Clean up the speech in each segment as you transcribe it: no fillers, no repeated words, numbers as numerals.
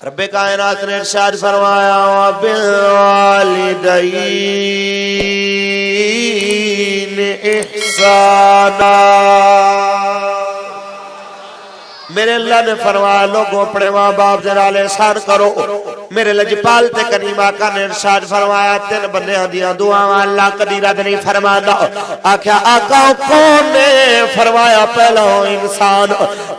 رب کائنات نے ارشاد فرمایا وبالوالدین احسانا، میرے اللہ نے فرمایا لوگوں اپنے ماں باپ دے نال احسان کرو۔ میرے لجپال تے کریم آقا نے ارشاد فرمایا تین بندیاں دیاں دعاواں اللہ کدی رد نہیں فرماتا۔ آکھیا آقا کون نے؟ فرمایا پہلا ہو انسان،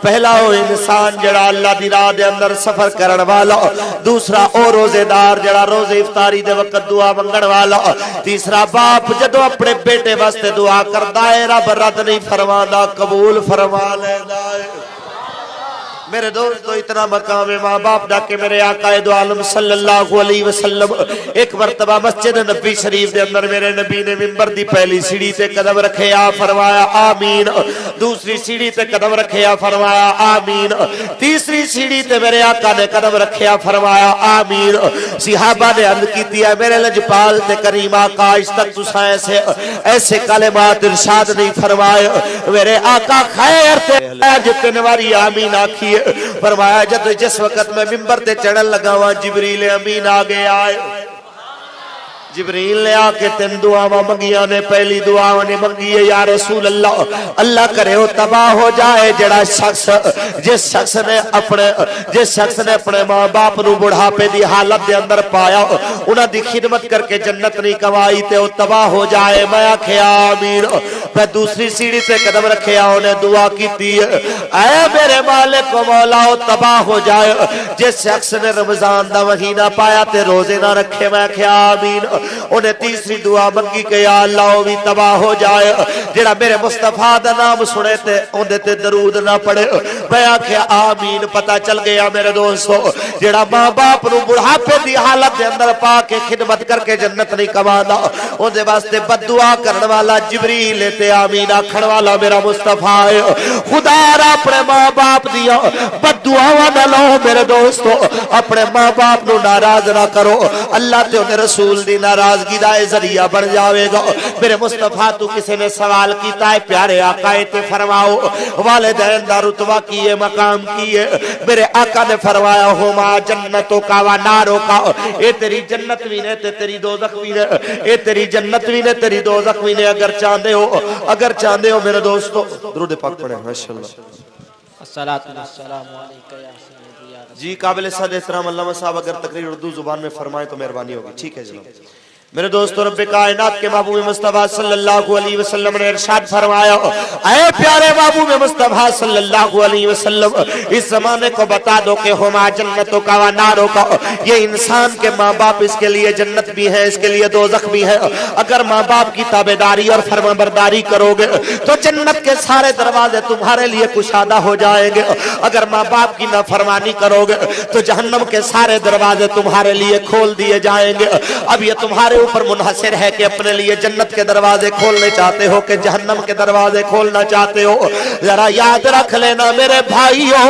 پہلا ہو انسان جڑا اللہ دی راہ دے اندر سفر کرن والا، دوسرا او روزے دار جڑا روزے افطاری دے وقت دعا منگن والا، تیسرا باپ جدوں اپنے بیٹے واسطے دعا کردا ہے رب رد نہیں فرماتا، قبول فرما لیندا ہے۔ میرے دوستو اتنا مقام ماں باپ دا کہ میرے آقا دو عالم صلی اللہ علیہ وسلم ایک مرتبہ مسجد نبی شریف دے اندر میرے نبی نے منبر دی پہلی سیڑھی تے قدم رکھے آ فرمایا آمین، دوسری سیڑھی تے قدم رکھے آ فرمایا آمین، تیسری سیڑھی تے میرے آقا نے قدم رکھے آ فرمایا آمین۔ صحابہ نے عرض کی دیا میرے لجپال تے کریم آقا اس تک تساں ایسے کلمات ارشاد نہیں فرمائے، میرے آقا خیر تے جتنے واری آمین آکھیے فرمایا جس وقت میں منبر تے چڑھن لگا ہوا جبریل امین آگے آئے، جبریل نے آ کے تین دعاواں منگیاں نے، پہلی دعا نے منگی ہے یا رسول اللہ اللہ کرے وہ تباہ ہو جائے جڑا شخص جس شخص نے اپنے ماں باپ نو بڑھاپے دی حالت دے اندر پایا انہاں دی خدمت کر کے جنت نہیں کمائی تے وہ تباہ ہو جائے۔ میں آکھیا آمین۔ میں دوسری سیڑھی تے قدم رکھیا انہیں دعا کیتی ہے اے میرے مالک و مولا وہ تباہ ہو جائے جس شخص نے رمضان دا مہینہ پایا تے روزے نہ رکھے۔ میں آکھیا آمین۔ انہیں تیسری دعا منگی کہ یا اللہ وہ بھی تباہ ہو جائے جڑا میرے مصطفیٰ دا نام سنے تے اندے تے درود نہ پڑے۔ میں آکھیا آمین۔ پتہ چل گیا میرے دوستو جڑا ماں باپ نو بڑھاپے دی حالت دے اندر پا کے خدمت کر کے جنت نہیں کمانا اندے واسطے بد دعا کرن والا جبریل تے آمین آکھن والا میرا مصطفیٰ ہے۔ خدا را اپنے ماں باپ دیا بد دعاواں نہ لو میرے دوستو، اپنے ماں باپ نو ناراض نہ کرو، اللہ تے انہیں رسول دی ناراضگی دا ذریعہ بن جاوے گا۔ میرے مصطفیٰ تو کسی نے سوال کیتا ہے پیارے آقا تے فرماؤ والدین دا رتبہ کیے مقام کیے؟ میرے آقا نے فرمایا ہما جنتوں کا و ناروں کا، اے تیری جنت بھی نے تے تیری دوزخ بھی نے، اے تیری جنت بھی نے تیری دوزخ بھی نے۔ اگر چاہندے ہو میرے دوستو درود پاک پڑھیں ماشاءاللہ۔ الصلاۃ والسلام علیکہ یا سیدی یا رسول۔ جی قابل صد احترام علامہ صاحب اگر تقریر اردو زبان میں فرمائیں تو مہربانی ہوگی۔ ٹھیک ہے جناب۔ میرے دوستو رب کائنات کے محبوب مصطفیٰ صلی اللہ علیہ وسلم نے ارشاد فرمایا اے پیارے محبوب مصطفیٰ صلی اللہ علیہ وسلم اس زمانے کو بتا دو کہ ہما جنتوں کا و ناروں کا، یہ انسان کے ماں باپ اس کے لیے جنت بھی ہے اس کے لیے دوزخ بھی ہے۔ اگر ماں باپ کی تابعداری اور فرمانبرداری کرو گے تو جنت کے سارے دروازے تمہارے لیے کشادہ ہو جائیں گے، اگر ماں باپ کی نافرمانی کرو گے تو جہنم کے سارے دروازے تمہارے لیے کھول دیے جائیں گے۔ اب یہ تمہارے اوپر منحصر ہے کہ اپنے لیے جنت کے دروازے کھولنے چاہتے ہو کہ جہنم کے دروازے کھولنا چاہتے ہو۔ ذرا یاد رکھ لینا میرے بھائیوں،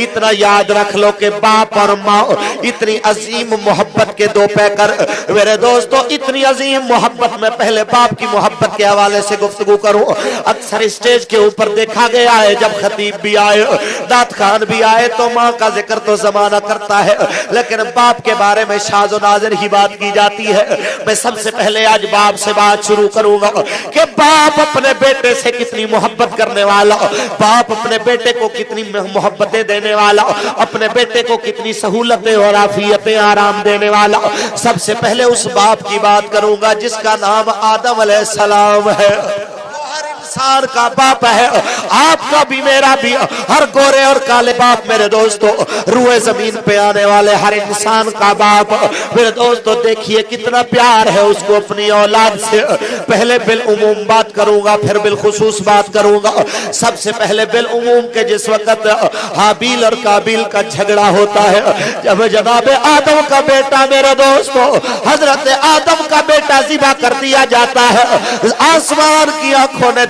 اتنا یاد رکھ لو کہ باپ اور ماں اتنی عظیم محبت کے دو پیکر۔ میرے دوستو اتنی عظیم محبت میں پہلے باپ کی محبت کے حوالے سے گفتگو کروں۔ اکثر اسٹیج کے اوپر دیکھا گیا ہے جب خطیب بھی آئے دات خان بھی آئے تو ماں کا ذکر تو زمانہ کرتا ہے لیکن باپ کے بارے میں شاذ و نادر ہی بات کی جاتی ہے۔ میں سب سے پہلے آج باپ سے بات شروع کروں گا کہ باپ اپنے بیٹے سے کتنی محبت کرنے والا، باپ اپنے بیٹے کو کتنی محبتیں دینے والا، اپنے بیٹے کو کتنی سہولتیں اور عافیتیں آرام دینے والا۔ سب سے پہلے اس باپ کی بات کروں گا جس کا نام آدم علیہ السلام ہے۔ انسان کا باپ ہے، آپ کا بھی میرا بھی، ہر گورے اور کالے باپ میرے دوستو، روئے زمین پہ آنے والے ہر انسان کا باپ میرے دوستو دیکھیے کتنا پیار ہے اس کو اپنی اولاد سے۔ پہلے بالعموم بات کروں گا پھر بالخصوص بات کروں گا۔ سب سے پہلے بالعموم کہ جس وقت حابیل اور قابیل کا جھگڑا ہوتا ہے جب جناب آدم کا بیٹا میرے دوستو حضرت آدم کا بیٹا ذبح کر دیا جاتا ہے، آسمان کی آنکھوں نے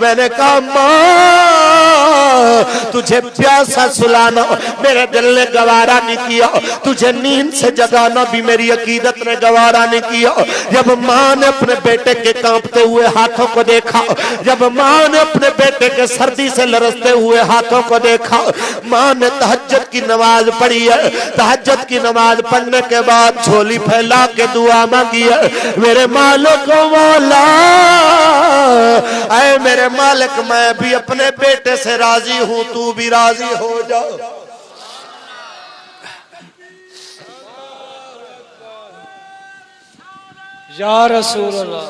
میں نے کہا ماں تجھے پیاسا سلانا میرے دل نے گوارا نہیں کیا، تجھے نیند سے جگانا بھی میری عقیدت نے گوارا نہیں کیا۔ جب ماں نے اپنے بیٹے کے کانپتے ہوئے ہاتھوں کو دیکھا، جب ماں نے اپنے بیٹے کے سردی سے لرزتے ہوئے ہاتھوں کو دیکھا، ماں نے تہجد کی نماز پڑھی ہے، تہجد کی نماز پڑھنے کے بعد جھولی پھیلا کے دعا مانگی ہے، میرے مالک مولا اے میرے مالک میں بھی اپنے بیٹے سے راضی ہوں، تو بھی راضی ہو جا۔ یا رسول اللہ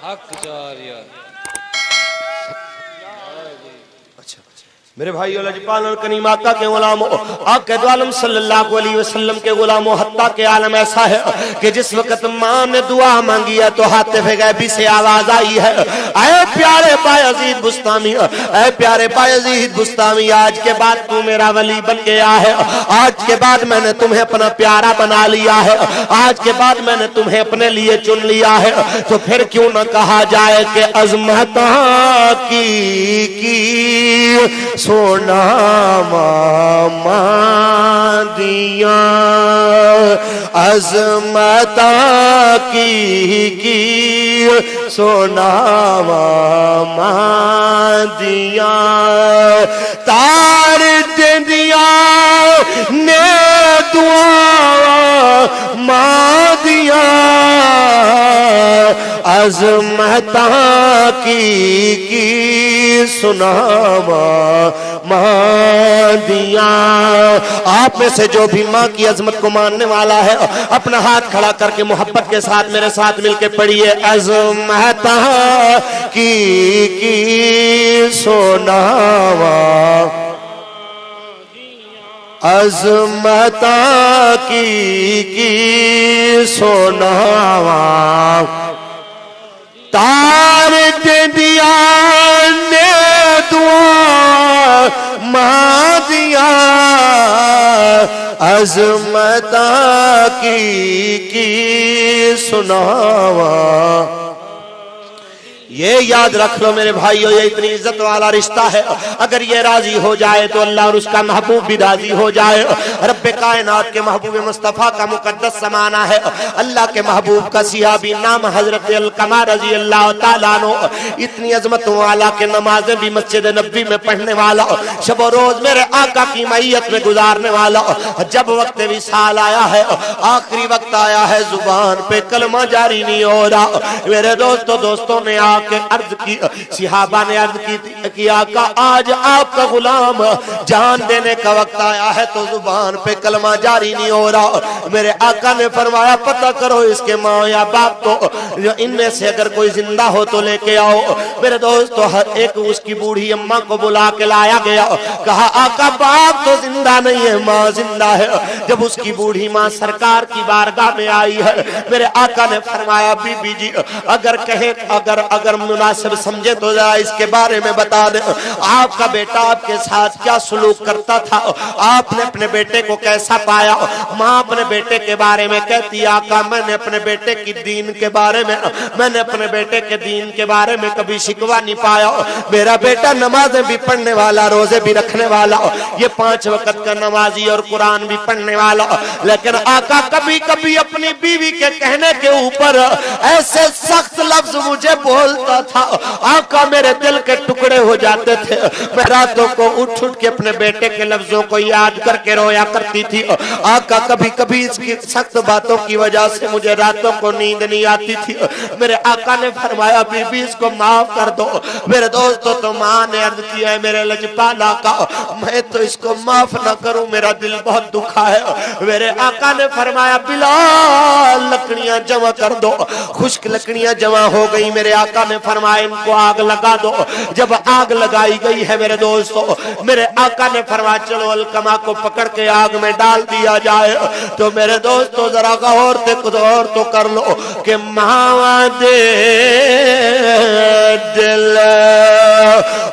حق جاریہ۔ میرے بھائیو لجپال اور کریم آقا کے غلاموں، آقا دو عالم صلی اللہ علیہ وسلم کے غلاموں، حتیٰ کہ عالم ایسا ہے کہ جس وقت ماں نے دعا مانگی ہے تو حاطف غیبی سے آواز آئی ہے، اے پیارے بایزید بستامی، اے پیارے بایزید بستامی، آج کے بعد تو میرا ولی بن گیا ہے، آج کے بعد میں نے تمہیں اپنا پیارا بنا لیا ہے، آج کے بعد میں نے تمہیں اپنے لیے چن لیا ہے، تو پھر کیوں نہ کہا جائے کہ عظمتاں کی سونا ماما دیا، عظمتاں کی سونا ماما دیا، تار دیا نے دعا ماں دیا، عظمتاں کی سناوا ماں دیا۔ آپ میں سے جو بھی ماں کی عظمت کو ماننے والا ہے اپنا ہاتھ کھڑا کر کے محبت کے ساتھ میرے ساتھ مل کے پڑھیے، عظمتاں کی سناوا، عظمتاں کی سناوا، تار دیا نے دعا ماں دیا، عظمتاں کی سناوا۔ یہ یاد رکھ لو میرے بھائیو، یہ اتنی عزت والا رشتہ ہے، اگر یہ راضی ہو جائے تو اللہ اور اس کا محبوب بھی راضی ہو جائے۔ رب کائنات کے محبوب مصطفیٰ کا مقدس زمانہ ہے، اللہ کے محبوب کا صحابی نام حضرت علقمہ رضی اللہ تعالیٰ عنہ، اتنی عظمتوں والا کہ نمازیں بھی مسجد نبوی میں پڑھنے والا، شب و روز میرے آقا کی معیت میں گزارنے والا، جب وقت وصال آیا ہے، آخری وقت آیا ہے، زبان پہ کلمہ جاری نہیں ہو رہا، میرے دوستوں نے کہ عرض کی، صحابہ نے عرض کی آقا آج آپ کا غلام جان دینے کا وقت آیا ہے تو زبان پہ کلمہ جاری نہیں ہو رہا۔ میرے آقا نے فرمایا پتہ کرو اس کے ماں یا باپ کو، ان میں سے اگر کوئی زندہ ہو تو لے کے آؤ۔ میرے دوستو ہر ایک اس کی بوڑھی اماں کو بلا کے لایا گیا، کہا آقا باپ تو زندہ نہیں ہے، ماں زندہ ہے۔ جب اس کی بوڑھی ماں سرکار کی بارگاہ میں آئی ہے، میرے آقا نے فرمایا بی بی جی اگر مناسب سمجھے تو ذرا اس کے بارے میں بتا دیں، آپ کا بیٹا آپ کے ساتھ کیا سلوک کرتا تھا، آپ نے اپنے بیٹے کو کیسا پایا؟ ماں اپنے بیٹے کے بارے میں کہتی آقا میں نے اپنے بیٹے کی دین کے بارے میں کبھی شکوہ نہیں پایا، میرا بیٹا نمازیں بھی پڑھنے والا، روزے بھی رکھنے والا، یہ 5 وقت کا نمازی اور قرآن بھی پڑھنے والا، لیکن آقا کبھی کبھی اپنی بیوی کے کہنے کے اوپر ایسے سخت لفظ مجھے بولتا تھا، آقا میرے دل کے ٹکڑے ہو جاتے تھے، میں راتوں کو اٹھ کے اپنے بیٹے کے لفظوں کو یاد کر کے رویا کرتی تھی۔ آقا کبھی کبھی اس کی سخت باتوں کی وجہ سے مجھے راتوں کو نیند نہیں آتی تھی، میرے آقا نے فرمایا بی بی اس کو معاف کر دو۔ میرے دوستو تو ماں نے عرض کیا ہے میرے لجپال آقا میں تو اس کو معاف نہ کروں، میرا دل بہت دکھا ہے۔ میرے آقا نے فرمایا بلال لکڑیاں جمع کر دو، خشک لکڑیاں جمع ہو گئی، میرے آقا نے فرمایا ان کو آگ لگا دو۔ جب آگ لگائی گئی ہے میرے دوستو، میرے آقا نے فرمایا چلو علقمہ کو پکڑ کے آگ میں ڈال دیا جائے، تو میرے دوستو ذرا غور تو کر لو کہ ماں دے دل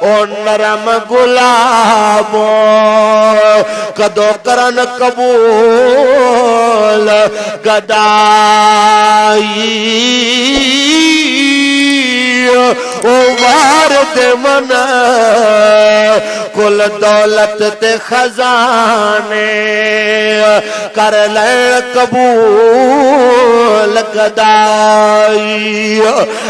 او نرم گلابو کدو کرن قبول گدائی او وارد من کل دولت تے خزانے کر لے قبول گدائی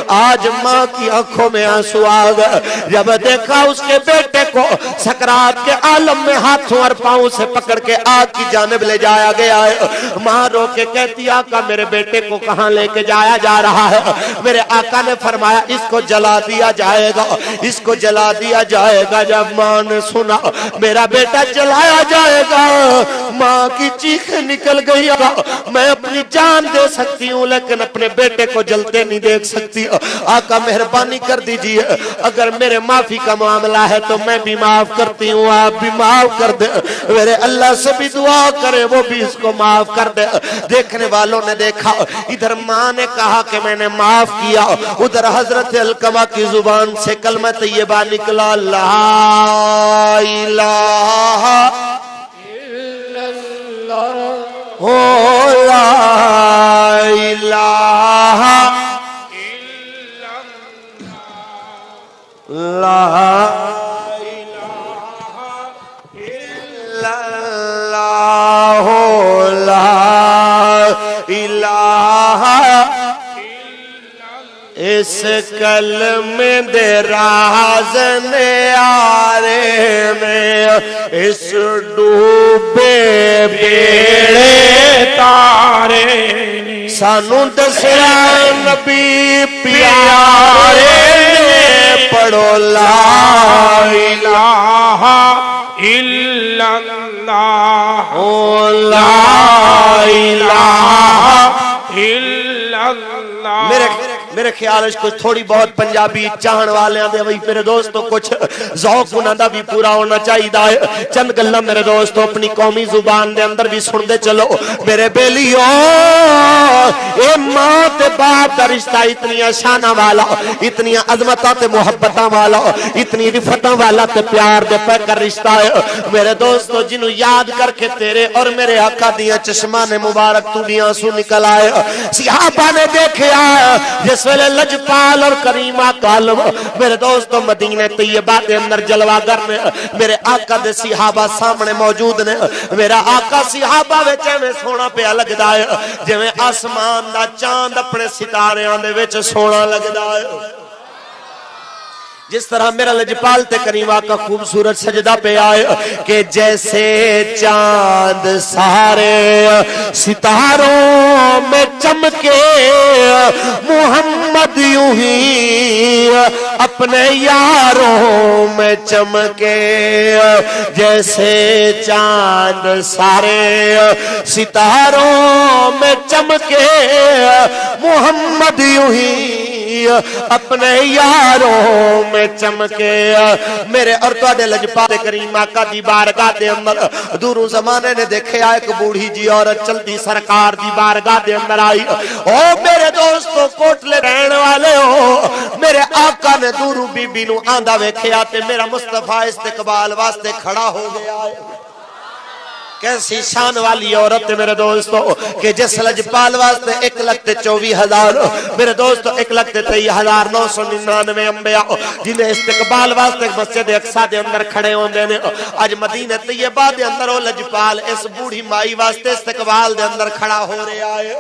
آج ماں کی آنکھوں میں آنسو آ گئے جب دیکھا اس کے بیٹے کو سکرات کے عالم میں ہاتھوں اور پاؤں سے پکڑ کے آگ کی جانب لے جایا گیا ہے ماں رو کے کہتی آقا میرے بیٹے کو کہاں لے کے جایا جا رہا ہے میرے آقا نے فرمایا اس کو جلا دیا جائے گا اس کو جلا دیا جائے گا جب ماں نے سنا میرا بیٹا جلایا جائے گا ماں کی چیخیں نکل گئی میں اپنی جان دے سکتی ہوں لیکن اپنے بیٹے کو جلتے نہیں دیکھ سکتی آقا مہربانی کر دیجئے اگر میرے معافی کا معاملہ ہے تو میں بھی معاف کرتی ہوں آپ بھی معاف کر دے میرے اللہ سے بھی دعا کرے وہ بھی اس کو معاف کر دے دیکھنے والوں نے دیکھا ادھر ماں نے کہا کہ میں نے معاف کیا ادھر حضرت علقمہ کی زبان سے کلمہ طیبہ نکلا لا الہ الا اللہ لا الہ الا اللہ لا الہ الا اللہ لا الہ اس کلمے دے راز نیارے میں اس ڈوبے بیڑے تارے سانو دسیا نبی پیارے پڑھو لا الہ الا اللہ لا الہ الا اللہ میرے خیال ہے کچھ تھوڑی بہت پنجابی چاہن والے ہیں وہی میرے دوستو کچھ ذوق انہاں دا بھی پورا ہونا چاہیے چند گلاں میرے دوستو اپنی قومی زبان دے اندر بھی سن دے چلو میرے بیلیو اے ماں تے باپ دا رشتہ اتنی شانہ والا اتنی عظمتاں تے محبتاں والا اتنی رفتاں والا تے پیار دے پہ کر رشتہ ہے میرے دوستو جنہوں یاد کر کے تیرے اور میرے آقا دیاں چشمان مبارک تو دیاں سو نکل آئے صحابہ نے دیکھے آئے جس ویلے لجپال اور کریمہ کالم میرے دوستو مدینہ طیبہ دے اندر جلوہ گر نے میرے آقا دے صحابہ سامنے موجود نے میرا آقا صحابہ ویچے میں سونا پہ لگ دائے جو میں آسمان دا چاند اپنے ستارے آندے ویچے سونا لگ دائے جس طرح میرا لجپال تے کریمہ کا خوبصورت سجدہ پہ آئے کہ جیسے چاند سارے ستاروں میں چمکے محمد یوں ہی اپنے یاروں میں چمکے جیسے چاند سارے ستاروں میں چمکے محمد یوں ہی اپنے یاروں میں چمکے میرے اور توڑے لجپال کریم آقا دی بارگاہ دے اندر دوروں زمانے نے دیکھے آئے ایک بوڑھی جی عورت چلتی سرکار دی بارگاہ دے اندر آئی او میرے دوستو کوٹلے رہنے والے ہو میرے آقا نے دوروں بی بی نو آندہ ویکھے آتے میرا مصطفیٰ استقبال واسطے کھڑا ہو گیا ہے کیسی شان والی عورت ہے میرے دوستو کہ جس لجپال واسطے 1,24,000 میرے دوستو 1,23,999 انبیاء جنہیں استقبال واسطے مسجد اقصی دے اندر کھڑے ہوندے نے آج مدینہ طیبہ دے اندر وہ لجپال اس بوڑھی مائی واسطے استقبال دے اندر کھڑا ہو رہے آئے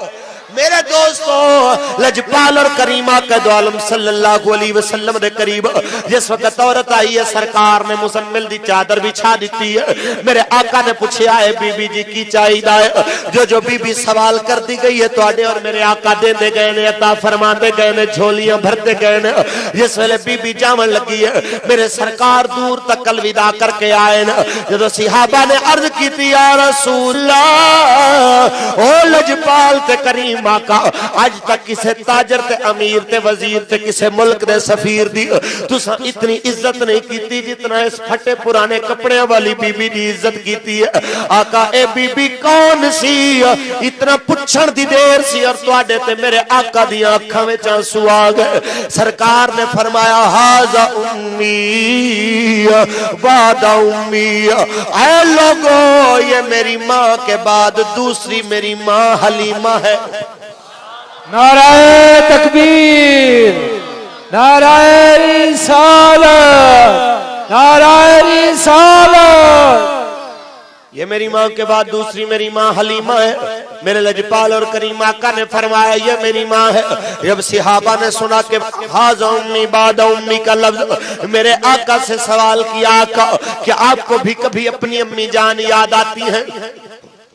میرے دوستو لجپال اور کریمہ کا دو عالم صلی اللہ علیہ وسلم دے قریب جس وقت عورت آئی ہے سرکار نے مزمل دی چادر بچھا دیتی ہے میرے آقا نے پوچھے آئے بی بی جی کی چاہیدہ ہے جو بی بی سوال کر دی گئی ہے تو آڈے اور میرے آقا دے دے گئے نے عطا فرما دے گئے نے جھولیاں بھرتے گئے نے جس ویلے بی بی جامن لگی ہے میرے سرکار دور تک الوداع کر کے آئے نا جو صحابہ نے عرض کی تھی یا رسول اللہ او لجپال تے کریم کریم آقا اج تک کسے تاجر تے امیر تے وزیر تے کسے ملک دے سفیر دی تساں اتنی عزت نہیں کیتی جتنا اس پھٹے پرانے کپڑے والی بی بی دی عزت کیتی ہے آقا اے بی بی کون سی اتنا پچھن دی دیر سی اور تواڈے تے میرے آقا دی آنکھاں وچ آنسو آ گئے سرکار نے فرمایا ھذا امی بعد امی اے لوگو یہ میری ماں کے بعد دوسری میری ماں حلیمہ ہے نعرہ تکبیر نعرہ رسالت نعرہ رسالت یہ میری ماں کے بعد دوسری میری ماں حلیمہ ہے میرے لجپال اور کریم آقا نے فرمایا یہ میری ماں ہے جب صحابہ نے سنا کہ ھذا امی بعد امی کا لفظ میرے آقا سے سوال کیا آقا کہ آپ کو بھی کبھی اپنی امی جان یاد آتی ہیں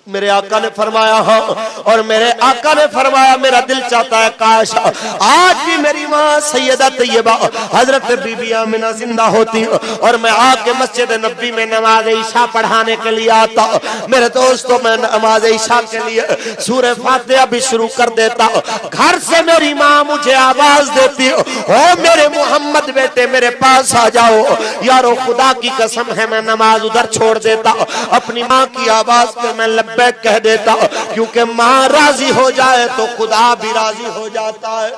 میرے آقا نے فرمایا ہاں اور میرے آقا نے فرمایا میرا دل چاہتا ہے کاش آج بھی میری ماں سیدہ طیبہ حضرت بی بی آمنہ زندہ ہوتی اور میں آ کے مسجد نبی میں نماز عشاء پڑھانے کے لیے آتا میرے دوستوں میں نماز عشاء کے لیے سورہ فاتحہ بھی شروع کر دیتا گھر سے میری ماں مجھے آواز دیتی او میرے محمد بیٹے میرے پاس آ جاؤ یارو خدا کی قسم ہے میں نماز ادھر چھوڑ دیتا اپنی ماں کی آواز پہ میں لبیک کہہ دیتا کیونکہ ماں راضی ہو جائے تو خدا بھی راضی ہو جاتا ہے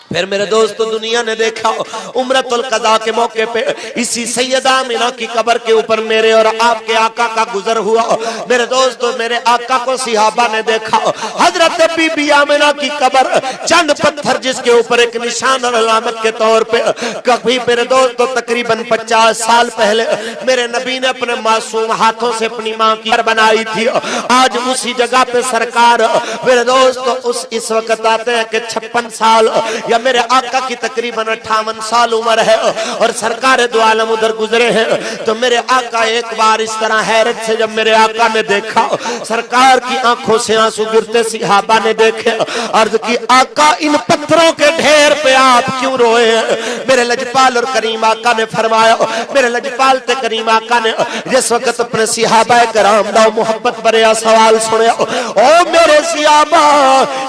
پھر میرے دوستو دنیا نے دیکھا عمرۃ القضاء کے موقع پہ اسی سیدہ آمنہ کی قبر کے اوپر میرے اور آپ کے آقا کا گزر ہوا میرے دوستو میرے آقا کو صحابہ نے دیکھا حضرت بی بی آمنہ کی قبر چند پتھر جس کے اوپر ایک نشان اور علامت کے طور پہ کبھی میرے دوستو تقریباً 50 سال پہلے میرے نبی نے اپنے معصوم ہاتھوں سے اپنی ماں کی بنائی تھی آج اسی جگہ پہ سرکار میرے دوستو اس وقت آتے ہیں کہ 56 سال یا میرے آقا کی تقریباً 58 سال عمر ہے اور سرکار دو عالم ادھر گزرے ہیں تو میرے آقا ایک بار اس طرح حیرت سے جب میرے آقا نے دیکھا سرکار کی آنکھوں سے آنسو گرتے صحابہ نے دیکھے عرض کی آقا ان پتھروں کے ڈھیر پہ آپ کیوں روئے ہیں میرے لجپال اور کریم آقا نے فرمایا میرے لجپال تے کریم آقا نے جس وقت اپنے صحابہ کرام دا محبت بریا سوال سنیا او میرے صحابہ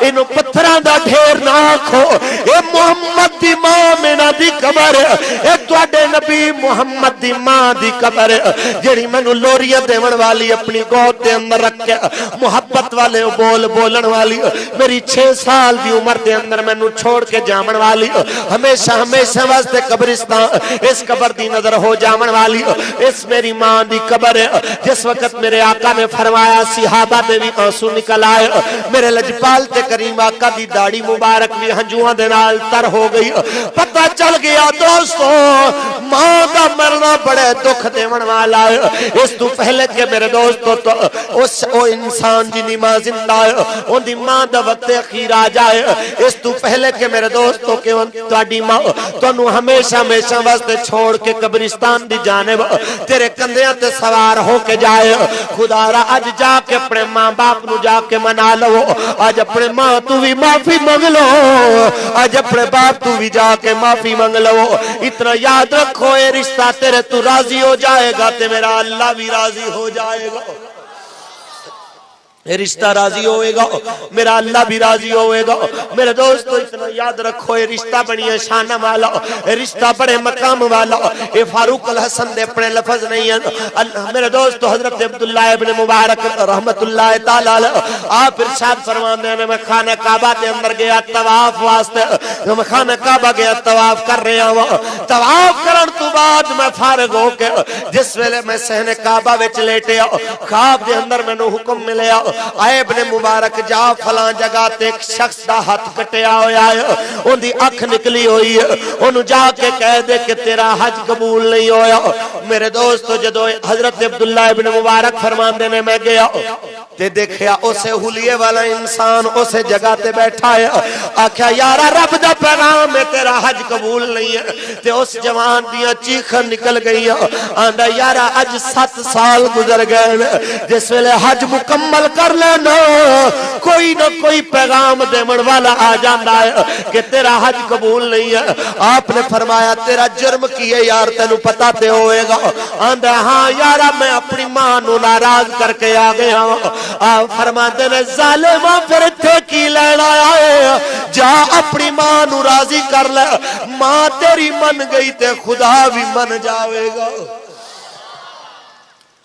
ان پتھروں دا ڈھیر نہ آکھو محمد دی ماں آمنہ دی قبر اے تواڈے نبی محمد دی ماں دی قبر جڑی مینوں لوریاں دیون والی اپنی گود دے اندر رکھ کے محبت والے بول بولن والی میری 6 سال دی عمر دے اندر مینوں چھوڑ کے جاون والی ہمیشہ ہمیشہ واسطے قبرستان اس قبر دی نظر ہو جاون والی اس میری ماں دی قبر جس وقت میرے آقا نے فرمایا صحابہ دے بھی آنسو نکل آئے میرے لجپال تے کریم آقا دی داڑھی مبارک بھی ہنجواں دے نال تر ہو گئی پتہ چل گیا دوستو ماں دا مرنا بڑے دکھ دیون والا ہے اس تو پہلے کہ میرے دوستو تو او انسان جنی ماں زندہ ہے ان دی ماں دا وقت اخیر آ جائے اس تو پہلے کہ میرے دوستو کہ تواڈی ماں تانوں ہمیشہ ہمیشہ واسطے چھوڑ کے قبرستان دی جانب تیرے کندھیاں تے سوار ہو کے جائے خدا را اج جا کے اپنے ماں باپ نو جا کے منا لو اج اپنے ماں تو بھی معافی مانگ لو اج اپنے باپ تو بھی جا کے معافی مانگ لو اتنا یاد رکھو اے رشتہ تیرے تو راضی ہو جائے گا تے میرا اللہ بھی راضی ہو جائے گا رشتہ راضی ہوئے گا میرا اللہ بھی راضی ہوئے گا میرے دوستو اتنا یاد رکھو یہ رشتہ بڑی شان والا رشتہ بڑے مقام والا یہ فاروق الحسن دے اپنے لفظ نہیں ہے میرے دوستو حضرت عبداللہ ابن مبارک رحمت اللہ تعالی آپ ارشاد فرماندے ہیں میں خانہ کعبہ دے اندر گیا طواف واسطے میں خانہ کعبہ گیا طواف کر رہا ہوں طواف کرن تو بعد میں فارغ ہو کے جس ویلے میں صحن کعبہ وچ لیٹے خواب دے اندر مینوں حکم ملیا آئے ابن مبارک جا فلاں جگہ تے ایک شخص دا ہاتھ کٹیا ہویا ہے ان دی اکھ نکلی ہوئی ہے انہوں جا کے کہہ دے کہ تیرا حج قبول نہیں ہویا میرے دوستو جدو حضرت عبداللہ ابن مبارک فرماندے نے میں گیا تے دیکھیا اسے حلیے والا انسان اسے جگہ تے بیٹھا ہے آکھیا یارا رب دا پیغام ہے تیرا حج قبول نہیں ہے تے اس جوان دیاں چیخاں نکل گئی آندا یارا اج 7 سال گزر گئے جس ویلے حج مکمل کر کر لینا کوئی نہ کوئی پیغام دیمن والا آ جاندہ ہے کہ تیرا حج قبول نہیں ہے. آپ نے فرمایا تیرا جرم کی ہے یار تینوں پتہ تے ہوئے گا. آندھا ہاں یارا میں اپنی ماں نو ناراض کر کے آ گیا. آپ فرماتے نے ظالمہ پھر تھے کی لینا آئے جا اپنی ماں نو راضی کر لے. ماں تیری من گئی تے خدا بھی من جاوے گا.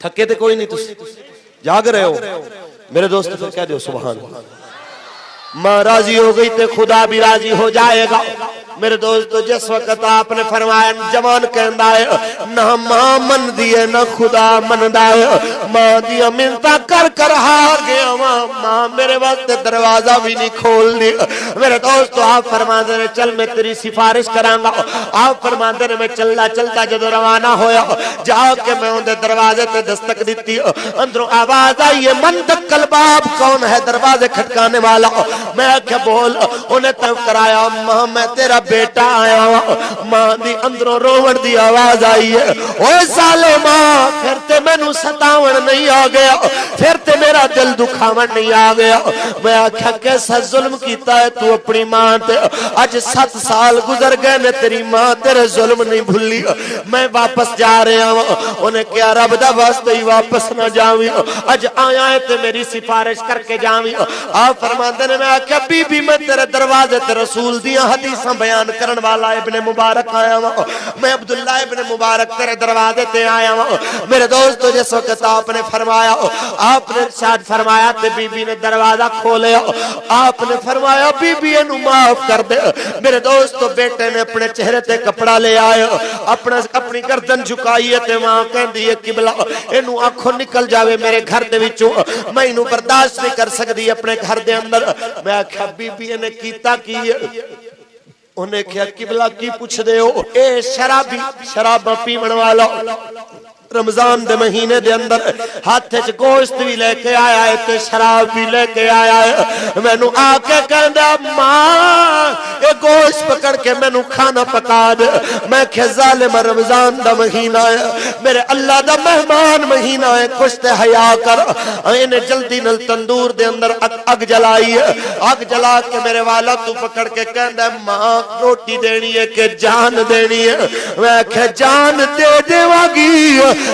تھکے تے کوئی نہیں تسی جاگ رہے ہو میرے دوست پھر کہہ دیو سبحان اللہ. ماں راضی ہو گئی تے خدا بھی راضی ہو جائے گا. میرے دوستو جس وقت آپ نے فرمایا جوان کہندا ہے نہ ماں من دیئے نہ خدا من دائے. ماں دیا منتا کر کر ہار گیا ماں میرے وقت دروازہ بھی نہیں کھول دی. میرے دوستو آپ فرماندے نے چل میں تیری سفارش کرانگا. آپ فرماندے نے میں چلتا چلتا جدو روانہ ہویا جا کے میں اندھے دروازے تے دستک دیتی. اندروں آواز آئی ہے من دکل باب کون ہے دروازے کھٹکانے والا. میں کہ بول انہیں تب کرایا ماں میں تیرا بیٹا آیا ہوا. ماں دی اندروں روڑ دی آواز آئی ہے اوہ ظالماں پھر تے میں نو ستاون نہیں آ گیا پھر تے میرا دل دکھاون نہیں آ گیا. میں آکھا کیسا ظلم کیتا ہے تو اپنی ماں تے آج 7 سال گزر گئے نے تیری ماں تیرے ظلم نہیں بھولی. میں واپس جا رہا ہوں. انہیں کیا رب دا واسطے ہی واپس نہ جاویں آج آیا ہے تے میری سفارش کر کے جاویں. آپ فرماندے نے میں آکھا بی بی میں تیرے دروازے تے رسول دیاں حدیثاں بیان کرن والا ابن مبارک آیا ہوں. میں عبداللہ ابن مبارک تیرے دروازے تے آیا ہوں. میرے دوستو جس وقت آپ نے فرمایا آپ نے ارشاد فرمایا تے بی بی نے دروازہ کھولے. آپ نے فرمایا بی بی انو معاف کر دے. میرے دوستو بیٹے نے اپنے چہرے تے کپڑا لے آئے اپنی گردن جھکائی تے ماں کہندی ہے قبلہ انو آنکھوں نکل جاوے میرے گھر دے وچوں میں انو برداشت نہیں کر سکتی اپنے گھر دے اندر. میں آکھا بی بی نے کیتا کی انہیں کیا قبلہ کی پوچھ دے ہو اے شراب پیمن والا رمضان دے مہینے دے اندر ہاتھ چ گوشت بھی لے کے آیا ہے تے شراب بھی لے کے آیا ہے. میں نو آ کے کہندا ماں اے گوشت پکڑ کے میں نو کھانا پکا دے. میں کہ ظالم رمضان دا مہینہ ہے میرے اللہ دا مہمان مہینہ ہے کچھ تے حیا کر. انہیں جلدی نل تندور دے اندر اگ جلائی ہے. اگ جلا کے میرے والا تو پکڑ کے کہندا ماں روٹی دینی ہے کہ جان دینی ہے. میں کہ جان دے دیواگی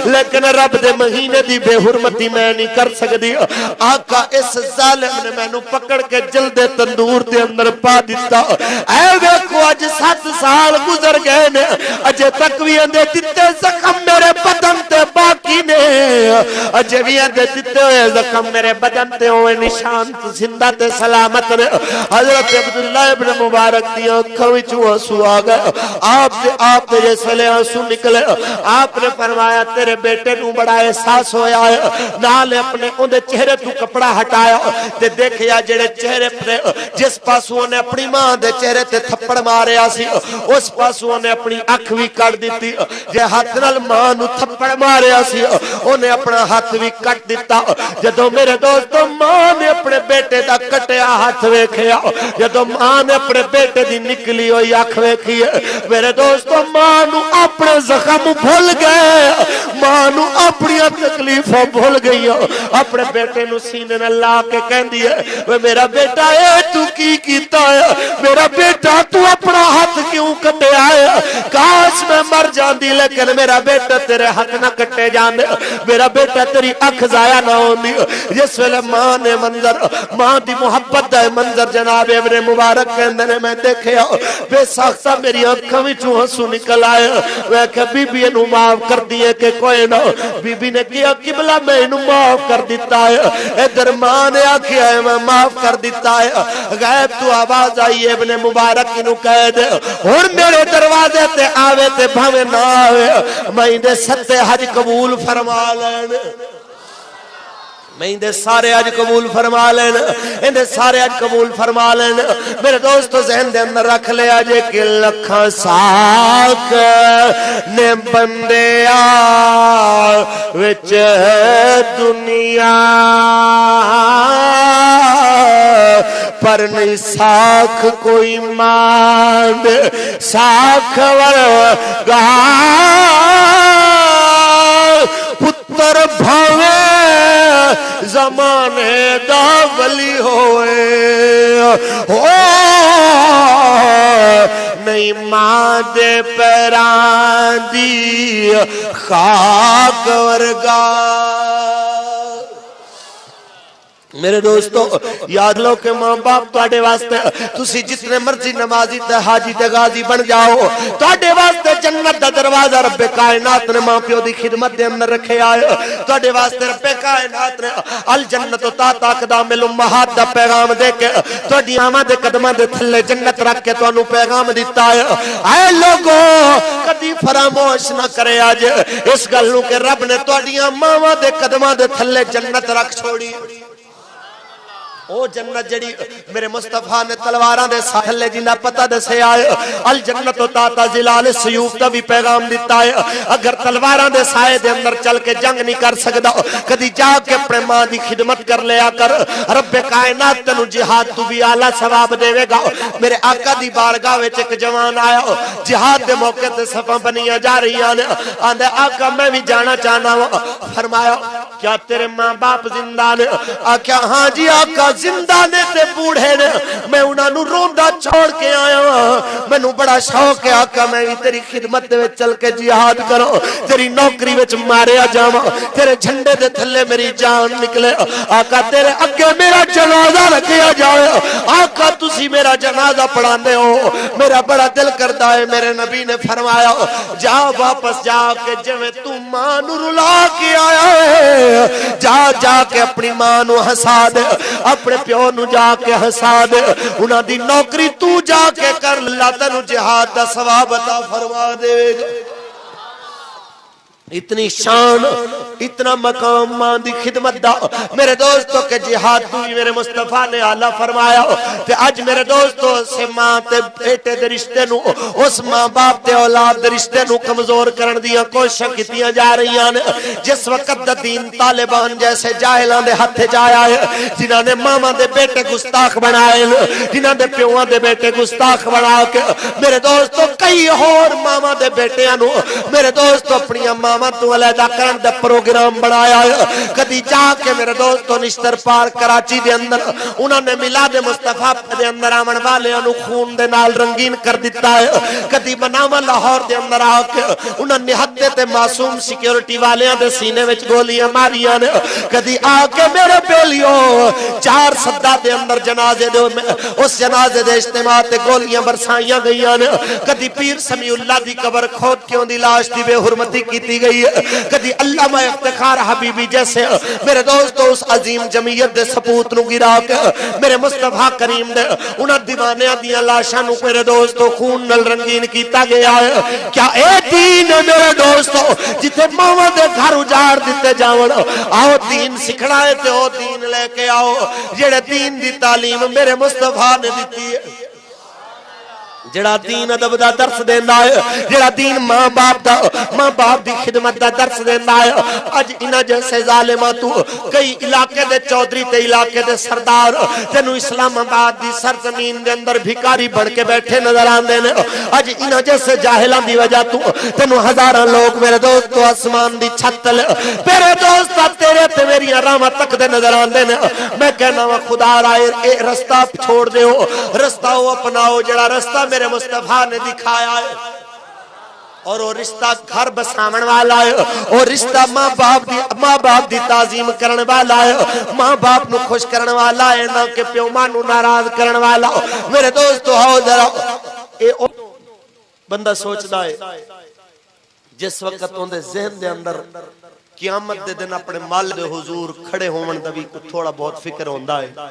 لیکن رب دے مہینے دی بے حرمتی میں نہیں کر سکتی. آقا اس ظالم نے میں نو پکڑ کے جلدے تندور دے اندر پا دیتا. اے ویکھو اج 7 سال گزر گئے نے اجے تک بھی اندے دیتے زخم میرے بدن تے باقی نے اجے بھی اندے دیتے ہوئے زخم میرے بدن تے ہوئے نشان زندہ تے سلامت نے. حضرت عبداللہ ابن مبارک دی آنکھوں وچوں آنسو آ گئے. آپ نے جیسے لے آنسو نکلے. آپ نے فرمایا تیرے بیٹے نو بڑا احساس ہویا ہے نال اپنے اندے چہرے تو کپڑا ہٹایا تے دیکھیا جڑے چہرے پر جس پاسوں نے اپنی ماں دے چہرے تے تھپڑ ماریا سی اس پاسوں نے اپنی اکھ بھی کٹ دیتی. جے ہاتھ نال ماں نو تھپڑ ماریا سی اونے اپنا ہاتھ بھی کٹ دیتا. جدوں میرے دوستو ماں نے اپنے بیٹے دا کٹیا ہاتھ ویکھیا جدوں ماں نے اپنے بیٹے دی نکلی ہوئی اکھ ویکھی میرے دوستو ماں نو اپنے زخم بھول گئے ماں نو اپنی تکلیفاں بھول گئی. اپنے بیٹے نو سینے نال لا کے کہندی ہے وہ میرا بیٹا اے تو کی کیتا ہے میرا بیٹا تو اپنا ہاتھ کیوں کٹیا ہے. کاش میں مر جاندی لیکن میرا بیٹا تیرے ہاتھ نہ کٹے جاندے میرا بیٹا تیری اکھ ضائع نہ ہوندی. جس ویلے ماں نے منظر ماں دی محبت دا منظر جناب ابن مبارک کہندے نے میں دیکھیا بے ساختہ میری اکھاں وچوں ہنسو نکل آئے. میں کہ بی بی نو معاف کر دیے کہ کوئی نہ. بی بی نے کیا قبلہ میں انہوں معاف کر دیتا ہے. ادھر ماں نے آکھیا ہے میں معاف کر دیتا ہے. غیب تو آواز آئی ہے ابن مبارک انہوں کہہ دے اور میرے دروازے تے آوے تے بھامے نہ آوے میں اندے 7 حج قبول فرما لینے میں اندے سارے آج قبول فرما لینا اندے سارے آج قبول فرما لینا. میرے دوستو ذہن دے اندر رکھ لے آجے کہ لکھاں ساک نے بندے وچ دنیا پر نہیں ساکھ کوئی ماند ساکھ ورگا پتر بھاوے زمانے ہوئے ہو نہیں ماں دے پیران دی خاک ورگا میرے دوستو یاد لو کہ ماں باپ تواڈے واسطے تسی جتنے مرضی نمازی تے حاجی تے غازی بن جاؤ تواڈے واسطے جنت دا دروازہ رب کائنات نے ماں پیو دی خدمت دے اندر رکھے آئے تواڈے واسطے رب کائنات نے الجنت تا اقدام الامہات دا پیغام دے کے تواڈی آماں دے قدماں دے تھلے جنت رکھ کے تانوں پیغام دتا ہے اے لوگو کدی فراموش نہ کرے اج اس گل نوں کہ رب نے تواڈیاں ماواں دے قدماں دے تھلے جنت رکھ چھوڑی او جنت جڑی میرے مصطفیٰ نے تلواراں دے ساحل جنہ پتہ دسے آئے الجنت تا ظلال سیوف دا بھی پیغام دیتا ہے اگر تلواراں دے سائے دے اندر چل کے جنگ نہیں کر سکدا کدی جا کے اپنے ماں دی خدمت کر لیا کر رب کائنات تینو جہاد تو بھی اعلی ثواب دے گا میرے آقا دی بارگاہ وچ ایک جوان آیا جہاد دے موقع تے صفاں بنیاں جا رہی ہیں آندے آقا میں بھی جانا چاہنا ہوں فرمایا کیا تیرے ماں باپ زندہ نے آکھیا ہاں جی آقا زندہ نے تے بوڑھے نے میں انہاں نو روندا چھوڑ کے آیا مینوں بڑا شوق ہے آقا میں بھی تیری خدمت دے وچ چل کے جہاد کروں تیری نوکری وچ ماریا جاواں تیرے جھنڈے دے تھلے میری جان نکلے آقا تیرے اگے میرا جنازہ رکھیا جائے آقا تسی میرا جنازہ پڑھاندے ہو میرا بڑا دل کردا ہے میرے نبی نے فرمایا جا واپس جا کے جویں تو ماں نو رلا کے آیا ہے جا کے اپنی ماں نو ہسا دے اپنے پیو نو جا کے ہسا دے انہاں دی نوکری تو جا کے کر اللہ تینو جہاد دا ثواب عطا فرما دے گا اتنی شان اتنا مقام ماں دی خدمت دا میرے دوستوں کے جہاد تو بھی میرے مصطفیٰ نے اعلیٰ فرمایا کہ آج میرے دوستوں سے ماں تے بیٹے دے رشتے نو اس ماں باپ تے اولاد دے رشتے نو کمزور کرن دیا کوششاں کیتیاں جا رہی ہیں جس وقت دا دین طالبان جیسے جاہلاں دے ہتھ جایا ہے جنہاں نے ماما دے بیٹے گستاخ بنائے جنہاں دے پیواں دے بیٹے گستاخ بنا کے میرے دوستوں کئی اور ماما دے بیٹیاں نو میرے دوستوں اپنی ماں تو علیحدہ کرن دا پروگرام بنایا ہے کدی جا کے میرے دوستو نشتر پار کراچی دے اندر انہوں نے میلاد مصطفیٰ دے اندر آمن والے انو خون دے نال رنگین کر دیتا ہے کدی بناما لاہور دے اندر آ کے انہوں نے حدے تے معصوم سیکیورٹی والیاں دے سینے وچ گولیاں ماریاں نے کدی آ کے میرے بیلیو 4 صدہ دے اندر جنازے دے اس جنازے دے اجتماع تے گولیاں برسائیاں گئیاں نے کدی پیر سمیع اللہ دی قبر کھود کیوں دی لاش دی بے حرمتی کیتی گئی کدی علامہ افتخار حبیبی جیسے میرے دوستو اس عظیم جمعیت دے سپوت نو گرا کے میرے مصطفیٰ کریم دے انہاں دیوانیاں دیاں لاشاں نو میرے دوستو خون نال رنگین کیتا گیا ہے کیا اے دین ہے میرے دوستو جتے ماواں دے گھر اجاڑ دیتے جاون آؤ دین سکھنا ہے تے او دین لے کے آؤ جڑے دین دی تعلیم میرے مصطفیٰ نے دیتی ہے جڑا دین ادب دا درس دیندا ہے جڑا دین ماں باپ دی خدمت دا درس دیندا ہے اج انہاں جیسے ظالماں تو کئی علاقے دے چودھری تے علاقے دے سردار تینو اسلام آباد دی سرزمین دے اندر بھکاری بن کے بیٹھے نظر آندے نے اج انہاں جیسے جاہلاں دی وجہ تو تینو ہزاراں لوگ میرے دوستو آسمان دی چھت تلے میرے دوست تیرے تے میری راہاں تک دے نظر آندے نے میں کہنا وا خدا رائے اے رستہ چھوڑ دیو رستہ او اپناؤ جڑا رستہ میرے مصطفیٰ نے دکھایا ہے اور وہ رشتہ گھر بساون والا ہے اور رشتہ ماں باپ دی تعظیم کرن والا ہے ماں باپ نو خوش کرن والا ہے نہ کہ پیو ماں نو ناراض کرن والا میرے دوستو آؤ ذرا اے بندہ سوچدا ہے جس وقت اندے ذہن دے اندر قیامت دے دن اپنے مال دے حضور کھڑے ہون دا بھی تھوڑا بہت فکر ہوندا ہے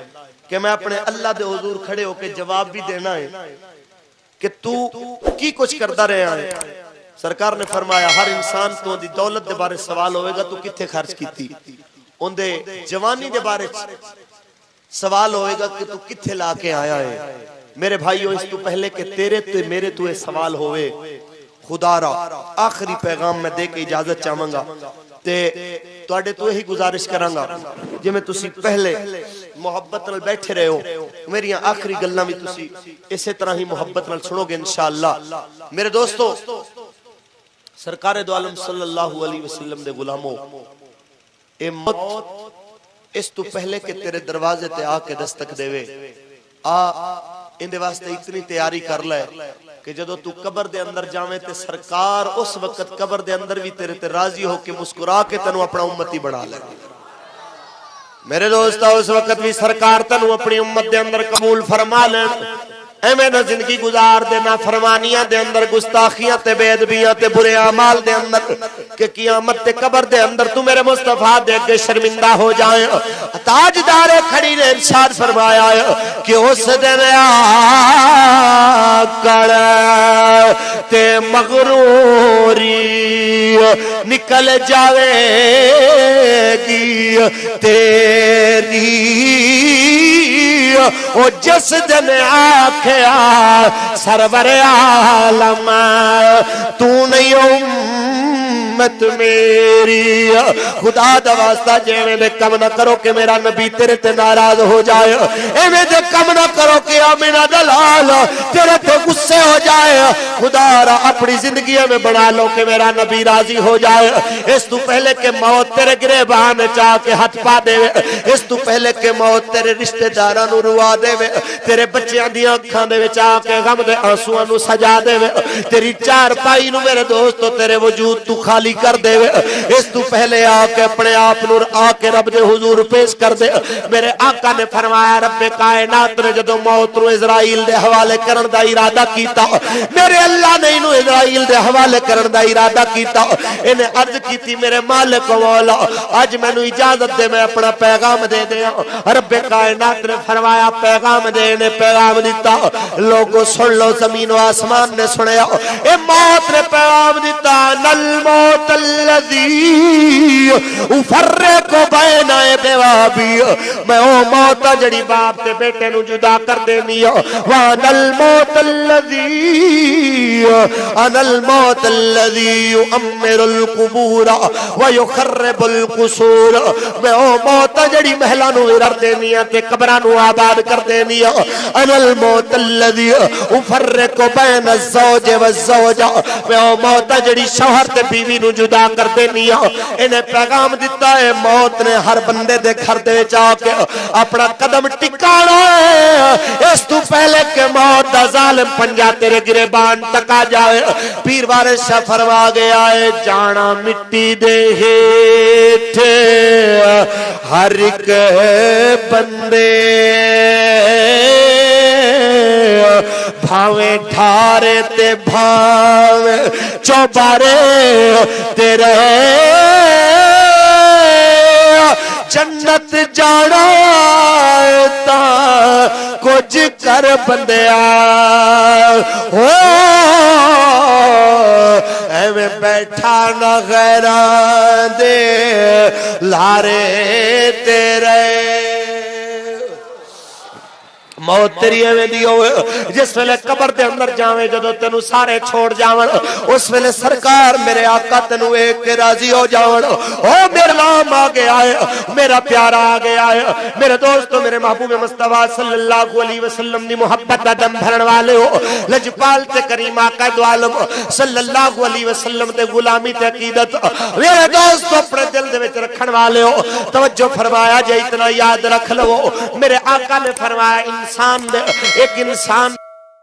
کہ میں اپنے اللہ دے حضور کھڑے ہو کے جواب بھی دینا ہے کہ تو کی کچھ کرتا رہا ہے سرکار نے فرمایا ہر انسان تو دی دولت دے بارے سوال ہوئے گا تو کتھے خرچ کیتی ان دے جوانی دے بارے سوال ہوئے گا کہ تو کتھے لا کے آیا ہے میرے بھائیو اس تو پہلے کہ تیرے تو میرے تو سوال ہوئے خدا را آخری پیغام میں دے کے اجازت چاہوں گا تو اڈے تو ہی گزارش کرانگا جی میں تسی پہلے محبت نال بیٹھے رہے ہو میری آخری گلاں بھی تسی اسی طرح ہی محبت نال سنو گے انشاءاللہ میرے دوستو سرکار دو عالم صلی اللہ علیہ وسلم دے غلاموں اے اس تو پہلے کہ تیرے دروازے تے آ کے دستک دے آ اندے واسطے اتنی تیاری کر لے کہ جدو تو قبر دے اندر جاویں تے سرکار اس وقت قبر دے اندر بھی تیرے تے راضی ہو کے مسکرا کے تنو اپنا امتی بنا لے میرے دوستو اس وقت بھی سرکار تنو اپنی امت دے اندر قبول فرما لے ایمیں نہ زندگی گزار دے نہ فرمانیاں دے اندر گستاخیاں تے بے ادبیاں تے برے اعمال دے اندر کہ قیامت تے قبر دے اندر تو میرے مصطفیٰ دے کے شرمندہ ہو جائیں تاجدار کھڑی نے ارشاد فرمایا کہ اس دن آکڑ تے مغروری نکل جاوے گی تیری او جس دن آکھیا سرور عالم تو نہیں امت میری خدا دا واسطہ جیویں دے کم نہ کرو کہ میرا نبی تیرے تے ناراض ہو جائے ایویں دے کم نہ کرو کہ آمینہ دلال تیرے تے غصے ہو جائے خدا را اپنی زندگی میں بنا لو کہ میرا نبی راضی ہو جائے اس تو پہلے کہ موت تیرے گریبان چاہ کے ہاتھ پا دے اس تو پہلے کہ موت تیرے رشتہ داراں نو روا دے تیرے بچیاں دی اکھاں دے وچ آ کے غم دے آنسواں نو سجا دے تیری چار پائی نو میرے دوستو تیرے وجود تو خالی کر دے اس تو پہلے آ کے اپنے آپ نور آ کے رب دے حضور پیش کر دے میرے آقا نے فرمایا رب کائنات نے جدو موت نو اسرائیل دے حوالے کرن دا ارادہ کیتا میرے اللہ نے انہوں اسرائیل دے حوالے کرن دا ارادہ کیتا انہیں عرض کیتی میرے مالک و مولا آج میں نو اجازت دے میں اپنا پیغام دے دیا رب کائنات نے فرمایا پیغام دے نے پیغام دیتا لوگوں سن لو زمین و آسمان نے سنیا اے موت نے پیغام دیتا نل موت الذی افرق بین بیوابی میں او موت جڑی باپ تے بیٹے نو جدا کر دینی وان الموت الذی انا الموت الذی یؤمر القبور ویخرب القصور میں او موت جڑی محلہ نو ارر دینی تے قبرہ نو آباد کر دینی انا الموت الذی افرق بین الزوج والزوجہ میں او موت جڑی شوہر تے بیوی نو جدا کر دینی انہیں پیغام دیتا ہے موت نے ہر بندے دے گھر دے جا کے اپنا قدم ٹکانا ہے اس تو پہلے کہ موت دا ظالم پنجا تیرے گریبان تکا جائے پیر وارث شاہ فرما گیا ہے جانا مٹی دے ہیٹھ ہر ایک بندے بھاویں ٹھارے تے بھاویں چوبارے تیرے جنت جانا تا کچھ کر بندیا ہو ایویں بیٹھا نہ غیران دے لارے تیرے موت تیری ایویں دی ہوئے جس ویلے قبر دے اندر جاویں جدو تینو سارے چھوڑ جاون اس ویلے سرکار میرے آقا تینو ایک کے راضی ہو جاون او میرا نام آ گیا ہے میرا پیارا آ گیا ہے میرے دوستو میرے محبوب مصطفیٰ صلی اللہ علیہ وسلم دی محبت دا دم بھرن والے ہو لجپال تے کریم آقا دو عالم صلی اللہ علیہ وسلم تے غلامی تے عقیدت میرے دوستو اپنے دل دے وچ رکھن والے ہو توجہ فرمایا جے اتنا یاد رکھ لو میرے آقا نے فرمایا انسان ایک انسان